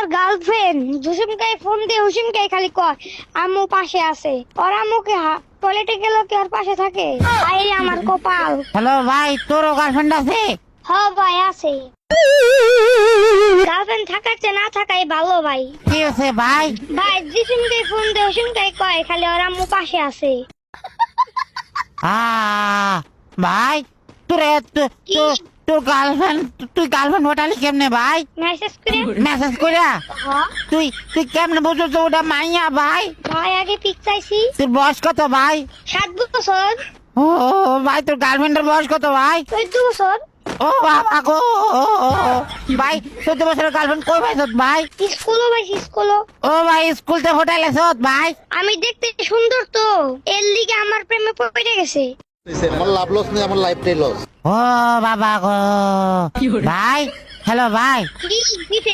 ওর girlfriend জুসুমকাই phone দিয়ে হুসুমকাই খালি কয় আম্মু পাশে আছে। ওর আম্মুকে টয়লেটে গেল কি ওর পাশে থাকে? আরে আমার কপাল। হ্যালো ভাই, তোরও গার্লফ্রেন্ড আছে? হ ভাই আছে। গার্লফ্রেন্ড থাকার চেয়ে না থাকাই ভালো ভাই। কি আছে ভাই? ভাই জুসুমকাই ফোন দিয়ে হুসুমকাই কয় খালি ওর আম্মু পাশে আছে। ভাই তোর গার্লফ্রেন্ড, তুই গার্লফ্রেন্ড ওঠালি কেমনে ভাই? মেসেজ করে। মেসেজ কইরা? হ্যাঁ তুই কেমনে বুঝছো তো ওটা মাইয়া ভাই? ভাই আগে পিক চাইছি। তোর বয়স কত ভাই? 7 বছর। ও ভাই, তোর গার্লফ্রেন্ডের বয়স কত ভাই? 14 বছর। ও বাবা গো ভাই, 14 বছরের গার্লফ্রেন্ড কই পাইছত ভাই? স্কুলও ভাই স্কুলও। ও ভাই, স্কুলতে হোটেল এসত ভাই? আমি দেখতে সুন্দর তো, এর লিগে আমার প্রেমে পড়ে গেছে। আমার লাভ লস নেই, আমার লাইফটাই লস। ও বাবা গো ভাই। হ্যালো ভাই, কি দিতে